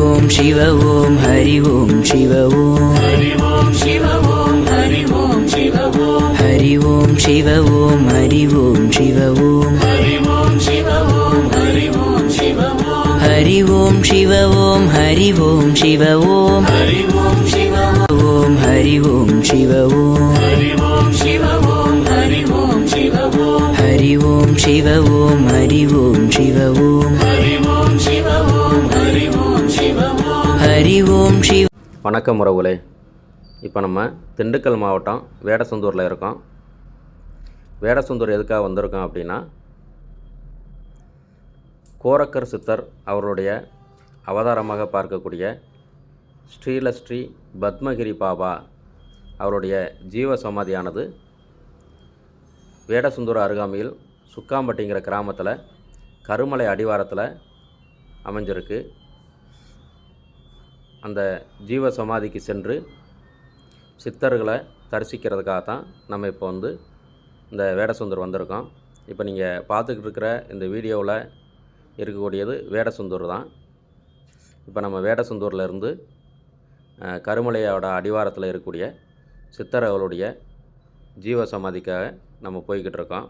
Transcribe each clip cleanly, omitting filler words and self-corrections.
ஓம் சிவ ஓம் ஹரி ஓம் சிவ ஓம் ஹரி ஓம் சிவ ஓம் ஹரி ஓம் சிவ ஓம் ஹரி ஓம் சிவ ஓம் ஹரி ஓம் சிவ ஓம் ஹரி ஓம் சிவ ஓம் ஹரி ஓம் சிவ ஓம் ஹரி ஓம் சிவ ஓம் ஹரி ஓம் சிவ ஓம் ஹரி ஓம் சிவ ஓம் ஹரி ஓம் சிவ ஓம் ஹரி ஓம் சிவ ஓம் ஹரி ஓம் சிவ ஓம் ஹரி ஓம் சிவ ஓம் ஹரி ஓம் சிவ ஓம் ஹரி ஓம் சிவ ஓம் ஹரி ஓம் சிவ ஓம் ஹரி ஓம் சிவ. வணக்கம் உறவுகளே. இப்போ நம்ம திண்டுக்கல் மாவட்டம் வேடசந்தூரில் இருக்கோம். வேடசந்தூர் எதுக்காக வந்திருக்கோம் அப்படின்னா, கோரக்கர் சித்தர் அவருடைய அவதாரமாக பார்க்கக்கூடிய ஸ்ரீலஸ்ரீ பத்மகிரி பாபா அவருடைய ஜீவ சமாதியானது வேடசந்தூர் அருகாமையில் சுக்காம்பட்டிங்கிற கிராமத்தில் கருமலை அடிவாரத்தில் அமைஞ்சிருக்கு. அந்த ஜீவ சமாதிக்கு சென்று சித்தர்களை தரிசிக்கிறதுக்காக தான் நம்ம இப்போ இந்த வேடசந்தூர் வந்திருக்கோம். இப்போ நீங்கள் பார்த்துக்கிட்டு இருக்கிற இந்த வீடியோவில் இருக்கக்கூடியது வேடசந்தூர் தான். இப்போ நம்ம வேடசந்தூரில் இருந்து கருமலையோட அடிவாரத்தில் இருக்கக்கூடிய சித்தர்களுடைய ஜீவ சமாதிக்காக நம்ம போய்கிட்டு இருக்கோம்.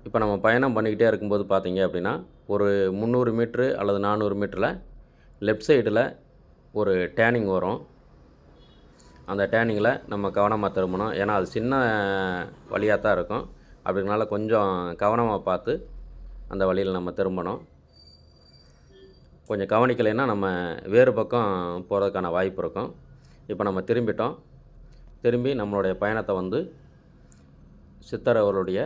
இப்போ நம்ம பயணம் பண்ணிக்கிட்டே இருக்கும்போது பார்த்தீங்க அப்படின்னா, ஒரு 300 மீட்ரு அல்லது 400 மீட்டரில் லெஃப்ட் சைடில் ஒரு டேர்னிங் வரும். அந்த டேர்னிங்கில் நம்ம கவனமாக திரும்பணும். ஏன்னா அது சின்ன வழியாக தான் இருக்கும். அப்படினால கொஞ்சம் கவனமாக பார்த்து அந்த வழியில் நம்ம திரும்பணும். கொஞ்சம் கவனிக்கலைன்னா நம்ம வேறு பக்கம் போகிறதுக்கான வாய்ப்பு இருக்கும். இப்போ நம்ம திரும்பிட்டோம். திரும்பி நம்மளுடைய பயணத்தை சித்தர் அவருடைய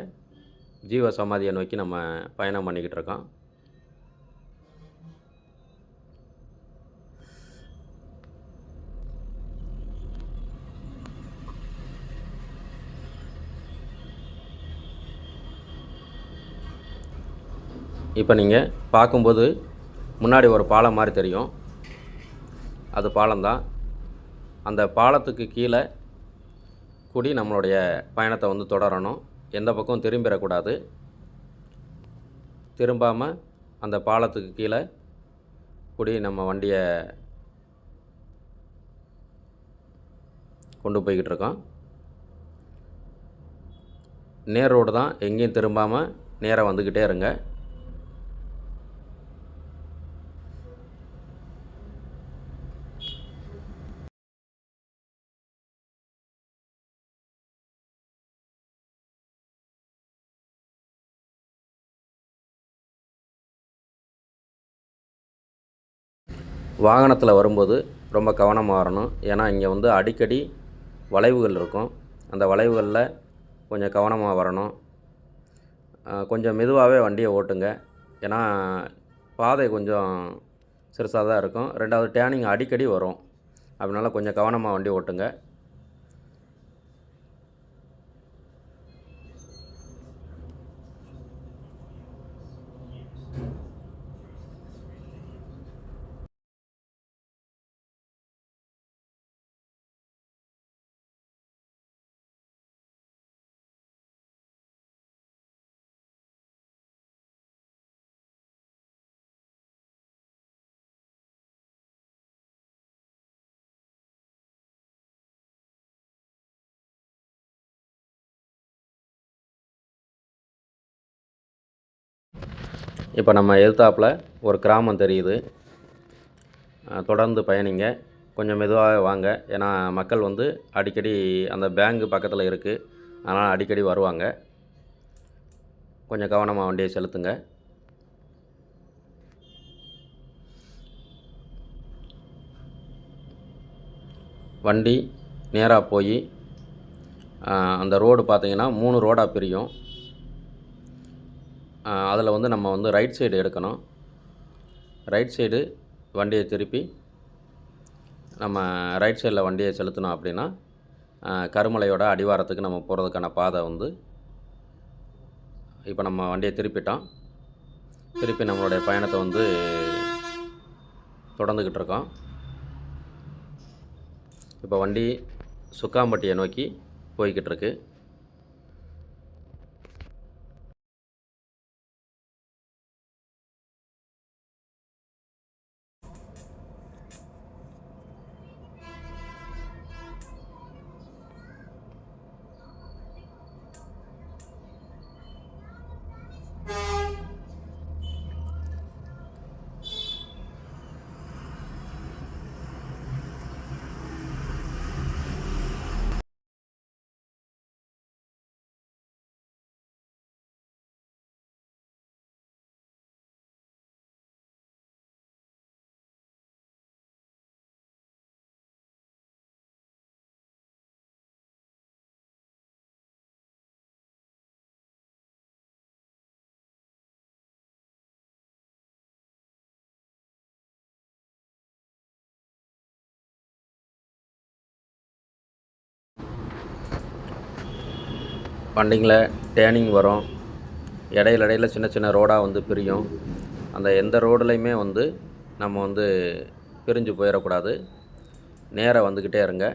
ஜீவ சமாதியை நோக்கி நம்ம பயணம் பண்ணிக்கிட்டு இருக்கோம். இப்போ நீங்கள் பார்க்கும்போது முன்னாடி ஒரு பாலம் மாதிரி தெரியும். அது பாலம்தான். அந்த பாலத்துக்கு கீழே கூடி நம்மளுடைய பயணத்தை தொடரணும். எந்த பக்கம் திரும்பிடக்கூடாது. திரும்பாமல் அந்த பாலத்துக்கு கீழே கூடி நம்ம வண்டியை கொண்டு போய்கிட்டு இருக்கோம். நேர் ரோடு தான், எங்கேயும் திரும்பாமல் நேராக வந்துக்கிட்டே இருங்க. வாகனத்தில் வரும்போது ரொம்ப கவனமாக வரணும். ஏன்னா இங்கே அடிக்கடி வளைவுகள் இருக்கும். அந்த வளைவுகளில் கொஞ்சம் கவனமாக வரணும். கொஞ்சம் மெதுவாகவே வண்டியை ஓட்டுங்க. ஏன்னா பாதை கொஞ்சம் சிறுசாக தான் இருக்கும். 2வது டேர்னிங் அடிக்கடி வரும். அதனால் கொஞ்சம் கவனமாக வண்டி ஓட்டுங்க. இப்போ நம்ம எதிர்த்தாப்பில் ஒரு கிராமம் தெரியுது. தொடர்ந்து பயணிங்க. கொஞ்சம் மெதுவாக வாங்க. ஏன்னா மக்கள் அடிக்கடி அந்த பேங்கு பக்கத்தில் இருக்குது. அதனால் அடிக்கடி வருவாங்க. கொஞ்சம் கவனமாக வண்டியை செலுத்துங்க. வண்டி நேராக போய் அந்த ரோடு பார்த்திங்கன்னா 3 ரோடாக பிரியும். அதில் நம்ம ரைட் சைடு எடுக்கணும். ரைட் சைடு வண்டியை திருப்பி நம்ம ரைட் சைடில் வண்டியை செலுத்தினோம் அப்படின்னா கருமலையோட அடிவாரத்துக்கு நம்ம போகிறதுக்கான பாதை இப்போ நம்ம வண்டியை திருப்பிட்டோம். திருப்பி நம்மளுடைய பயணத்தை தொடர்ந்துக்கிட்டு இருக்கோம். இப்போ வண்டி சுக்காம்பட்டியை நோக்கி போய்கிட்டு இருக்கு. வண்டிங்கில் டேர்னிங் வரும், இடையில சின்ன சின்ன ரோடாக வந்து பிரியும். அந்த எந்த ரோடுலையுமே வந்து நம்ம வந்து பிரிஞ்சு போயிடக்கூடாது. நேராக வந்துக்கிட்டே இருங்க.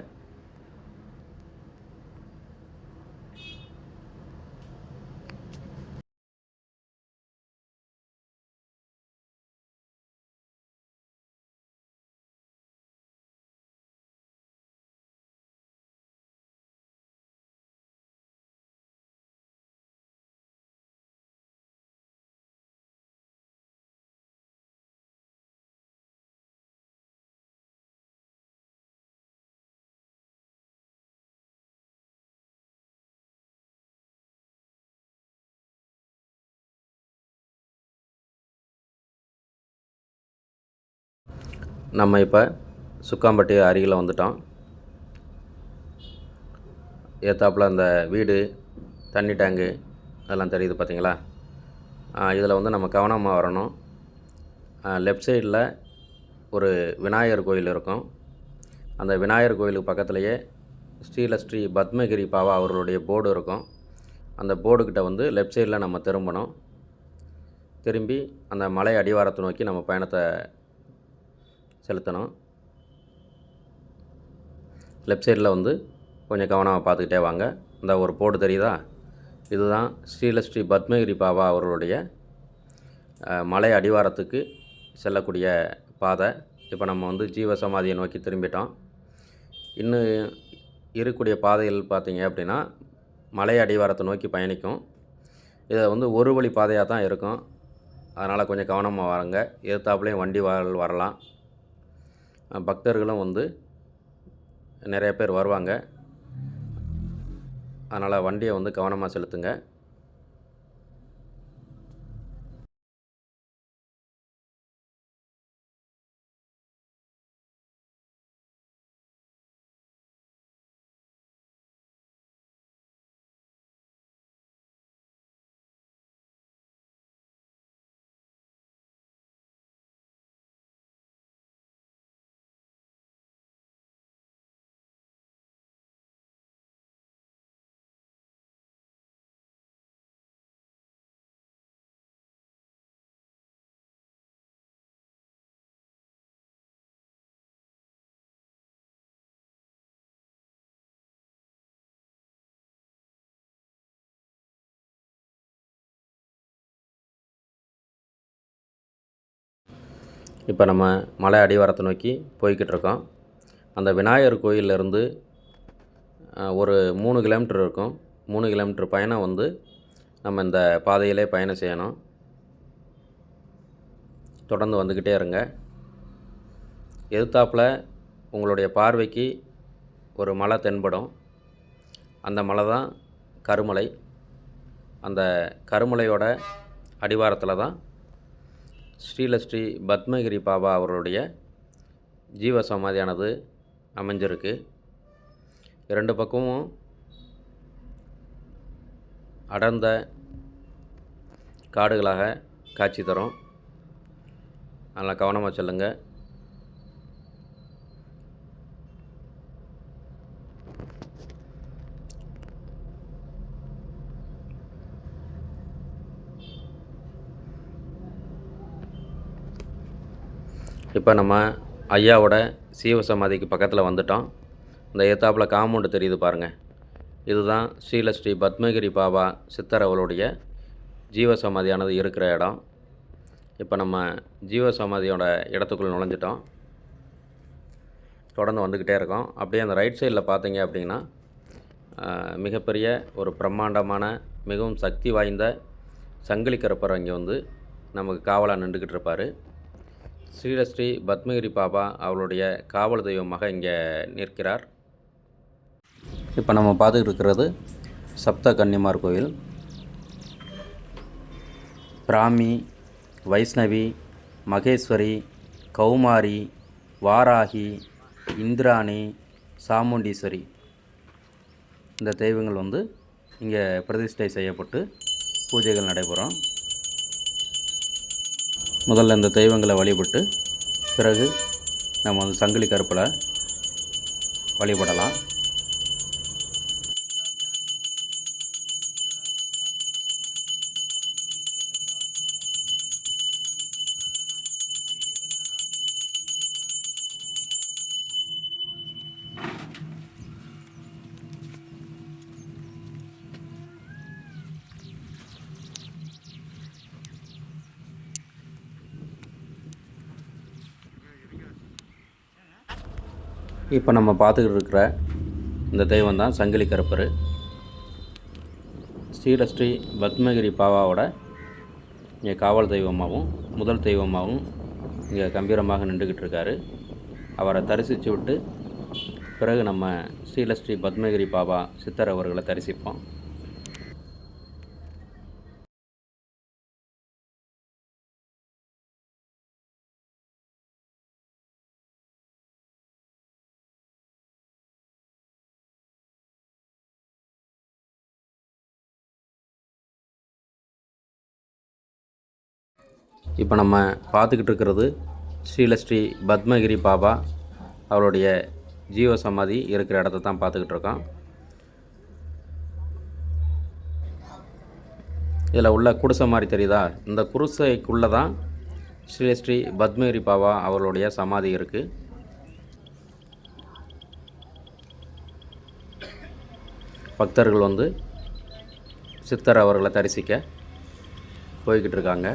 நம்ம இப்போ சுக்காம்பட்டி அருகில் வந்துட்டோம். ஏத்தாப்புல அந்த வீடு, தண்ணி டேங்கு அதெல்லாம் தெரியுது பார்த்தீங்களா? இதில் வந்து நம்ம கவனமாக வரணும். லெஃப்ட் சைடில் ஒரு விநாயகர் கோயில் இருக்கும். அந்த விநாயகர் கோயிலுக்கு பக்கத்துலேயே ஸ்ரீ பத்மகிரி பாபா அவர்களுடைய போர்டு இருக்கும். அந்த போர்டுக்கிட்ட வந்து லெஃப்ட் சைடில் நம்ம திரும்பணும். திரும்பி அந்த மலை அடிவாரத்தை நோக்கி நம்ம பயணத்தை செலுத்தணும். லெஃப்ட் சைடில் வந்து கொஞ்சம் கவனமாக பார்த்துக்கிட்டே வாங்க. இந்த ஒரு போர்டு தெரியுதா? இதுதான் ஸ்ரீ பத்மகிரி பாபா அவர்களுடைய மலை அடிவாரத்துக்கு செல்லக்கூடிய பாதை. இப்போ நம்ம வந்து ஜீவசமாதியை நோக்கி திரும்பிட்டோம். இன்னும் இருக்கக்கூடிய பாதைகள் பார்த்தீங்க அப்படின்னா மலை அடிவாரத்தை நோக்கி பயணிக்கும். இதை வந்து ஒரு வழி பாதையாக தான் இருக்கும். அதனால் கொஞ்சம் கவனமாக வாருங்க. எதிர்த்தாப்புலேயும் வண்டி வரலாம். பக்தர்களும் வந்து நிறைய பேர் வருவாங்க. அதனால் வண்டியை வந்து கவனமாக செலுத்துங்க. இப்போ நம்ம மலை அடிவாரத்தை நோக்கி போய்கிட்டு இருக்கோம். அந்த விநாயகர் கோயிலிருந்து ஒரு 3 கிலோமீட்டர் இருக்கும். 3 கிலோமீட்டர் பயணம் வந்து நம்ம இந்த பாதையிலே பயணம் செய்யணும். தொடர்ந்து வந்துக்கிட்டே இருங்க. எதிர்த்தாப்பில் உங்களுடைய பார்வைக்கு ஒரு மலை தென்படும். அந்த மலை தான் கருமலை. அந்த கருமலையோட அடிவாரத்தில் தான் ஸ்ரீ பத்மகிரி பாபா அவர்களுடைய ஜீவசமாதியானது அமைஞ்சிருக்கு. 2 பக்கமும் அடர்ந்த காடுகளாக காட்சி தரும். அதனால் கவனமாக செல்லுங்க. இப்போ நம்ம ஐயாவோட சீவசமாதிக்கு பக்கத்தில் வந்துட்டோம். இந்த ஏத்தாப்பில் காம்பவுண்டு தெரியுது பாருங்கள். இதுதான் ஸ்ரீ பத்மகிரி பாபா சித்தர் அவர்களுடைய ஜீவசமாதியானது இருக்கிற இடம். இப்போ நம்ம ஜீவசமாதியோட இடத்துக்குள் நுழைஞ்சிட்டோம். தொடர்ந்து வந்துக்கிட்டே இருக்கோம். அப்படியே அந்த ரைட் சைடில் பார்த்தீங்க அப்படின்னா மிகப்பெரிய ஒரு பிரம்மாண்டமான மிகவும் சக்தி வாய்ந்த சங்கிலி கருப்பர் இங்கே வந்து நமக்கு காவலாக நின்றுக்கிட்டு இருப்பார். ஸ்ரீ பத்மகிரி பாபா அவளுடைய காவல் தெய்வமாக இங்கே நிற்கிறார். இப்போ நம்ம பார்த்துக்கிட்டு இருக்கிறது சப்த கன்னிமார் கோயில். பிராமி, வைஷ்ணவி, மகேஸ்வரி, கௌமாரி, வாராகி, இந்திராணி, சாமுண்டீஸ்வரி இந்த தெய்வங்கள் வந்து இங்கே பிரதிஷ்டை செய்யப்பட்டு பூஜைகள் நடைபெறும். முதல்ல இந்த தெய்வங்களை வழிபட்டு பிறகு நம்ம வந்து சங்கிலி கருப்பில் வழிபடலாம். இப்போ நம்ம பார்த்துக்கிட்டு இருக்கிற இந்த தெய்வம் தான் சங்கிலி கருப்பர். ஸ்ரீ பத்மகிரி பாபாவோட இங்கே காவல் தெய்வமாகவும் முதல் தெய்வமாகவும் இங்கே கம்பீரமாக நின்றுக்கிட்டு இருக்கார். அவரை தரிசித்து விட்டு பிறகு நம்ம ஸ்ரீ பத்மகிரி பாபா சித்தர் அவர்களை தரிசிப்போம். இப்போ நம்ம பார்த்துக்கிட்டு இருக்கிறது ஸ்ரீ பத்மகிரி பாபா அவருடைய ஜீவ சமாதி இருக்கிற இடத்த தான் பார்த்துக்கிட்டு இருக்கோம். இதில் உள்ள குடிசை மாதிரி தெரியுதா? இந்த குடிசைக்குள்ளே தான் ஸ்ரீ பத்மகிரி பாபா அவர்களுடைய சமாதி இருக்குது. பக்தர்கள் வந்து சித்தர் அவர்களை தரிசிக்க போய்கிட்டு இருக்காங்க.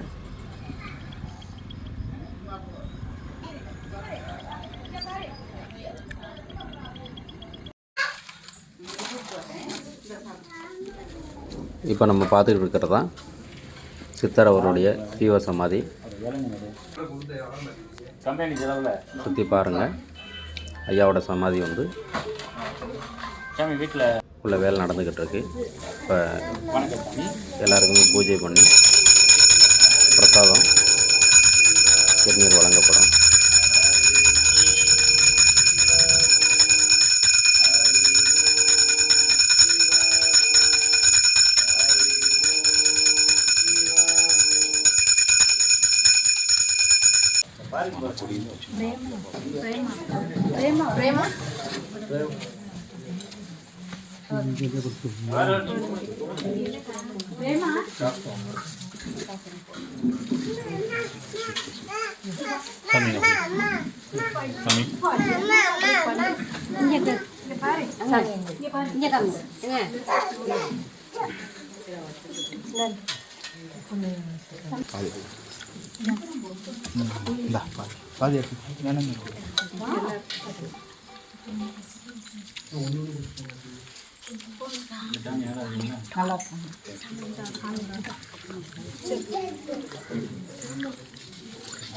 இப்போ நம்ம பார்த்துக்கிட்டு இருக்கிறது தான் சித்தர் அவருடைய ஜீவ சமாதி. சுற்றி பாருங்கள். ஐயாவோட சமாதி வந்து வீட்டில் உள்ள வேலை நடந்துக்கிட்டு இருக்கு. இப்போ எல்லாருக்குமே பூஜை பண்ணி பிரசாதம் திருநீர் வழங்கப்படும்.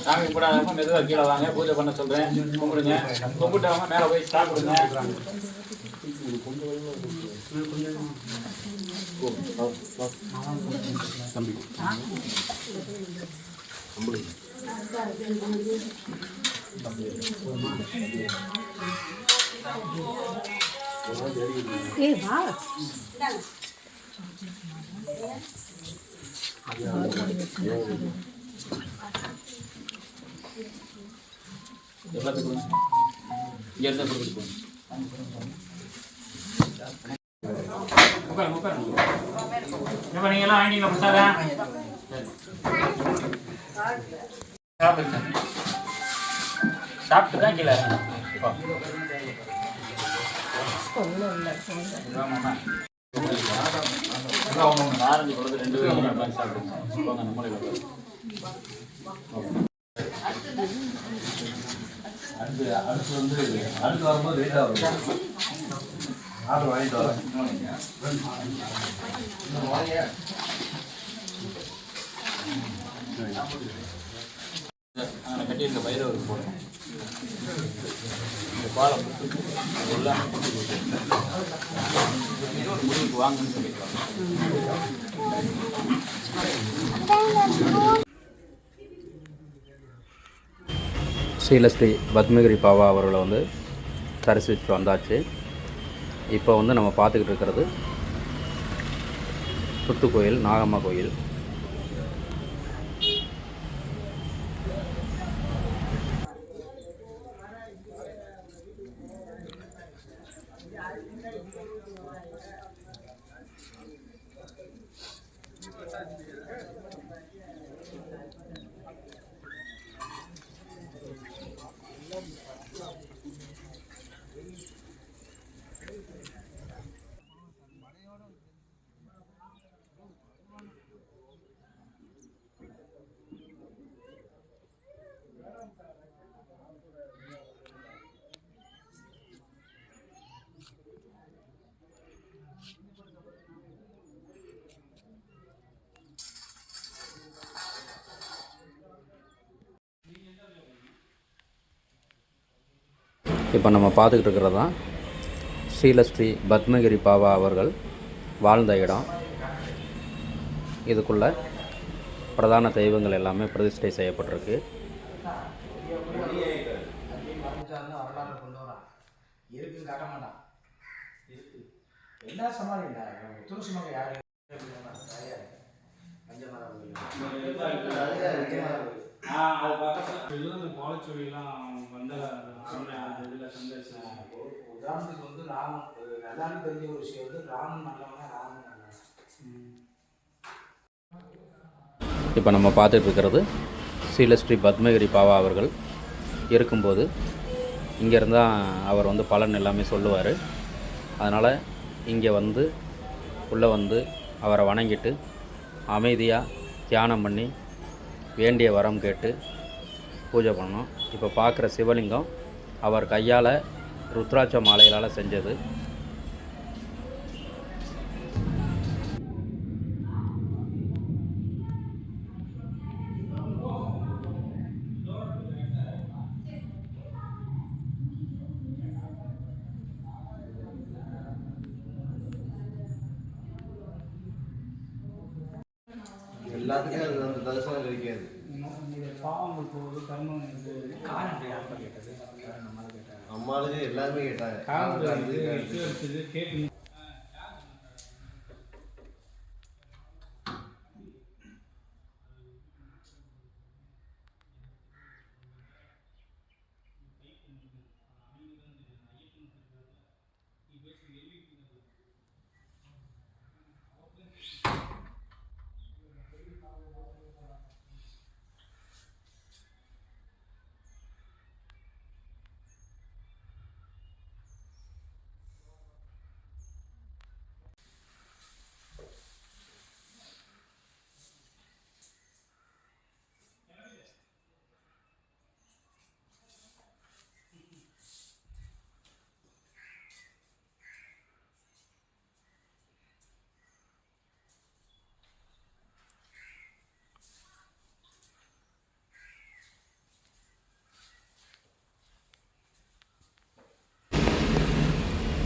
சாமி கும்பிடாம மெதுவாக கீழே வாங்க, பூஜை பண்ண சொல்கிறேன். கும்பிடுங்க. கும்பிட்டவங்க மேலே போய் சாப்பிடுங்க. எல்லாத்துக்கும் இங்கே இருந்தால் கொடுத்துட்டு போங்க. இப்போ நீங்கள்லாம் வாங்கிட்டீங்களா பிரசாதம்? சாப்பிட்டு தான் கீழே ஆரஞ்சு கொடுத்து 2 பேரும் சாப்பிடுங்க. போங்க நம்மளே அடுத்து வந்து அடுத்து வரும்போது வெயிட்டாக வரும். ஆர்டர் வாங்கிட்டு வரேன். அதில் கட்டியிருக்க பைரவருக்கு போடணும். இந்த பாலம் எல்லாம் ஒரு முடிவுக்கு வாங்கன்னு சொல்லியிருக்காங்க. ஸ்ரீ பத்மகிரி பாபா அவர்களை வந்து தரிசிச்சுட்டு வந்தாச்சு. இப்போ வந்து நம்ம பார்த்துக்கிட்டு இருக்கிறது புத்து கோயில், நாகம்மா கோயில். இப்போ நம்ம பார்த்துக்கிட்டு இருக்கிறது தான் ஸ்ரீலஸ்ரீ பத்மகிரி பாபா அவர்கள் வாழ்ந்த இடம். இதுக்குள்ள பிரதான தெய்வங்கள் எல்லாமே பிரதிஷ்டை செய்யப்பட்டிருக்கு. உதாரணத்துக்கு வந்து ராமன் எல்லாரும் தெரிஞ்ச ஒரு விஷயம் வந்து ராமன் நல்லவனா ராமன் நல்லவன். இப்போ நம்ம பார்த்துட்டு இருக்கிறது ஸ்ரீலஸ்ரீ பத்மகிரி பாபா அவர்கள் இருக்கும்போது இங்கேருந்து தான் அவர் வந்து பலன் எல்லாமே சொல்லுவார். அதனால் இங்கே வந்து உள்ளே வந்து அவரை வணங்கிட்டு அமைதியாக தியானம் பண்ணி வேண்டிய வரம் கேட்டு பூஜை பண்ணோம். இப்போ பார்க்குற சிவலிங்கம் அவர் கையால் ருத்ராட்ச மாலைகளால் செஞ்சது. எல்லாத்துக்கும் தரிசனம் கிடைக்காது. அம்மாளுக்கு எல்லாருமே கேட்டாங்க.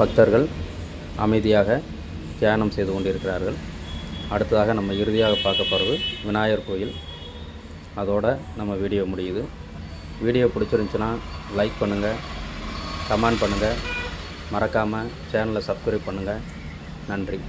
பக்தர்கள் அமைதியாக தியானம் செய்து கொண்டிருக்கிறார்கள். அடுத்ததாக நம்ம இறுதியாக பார்க்க போகிறது விநாயகர் கோயில். அதோட நம்ம வீடியோ முடியுது. வீடியோ பிடிச்சிருந்துச்சுன்னா லைக் பண்ணுங்கள், கமெண்ட் பண்ணுங்கள், மறக்காமல் சேனலை சப்ஸ்கிரைப் பண்ணுங்கள். நன்றி.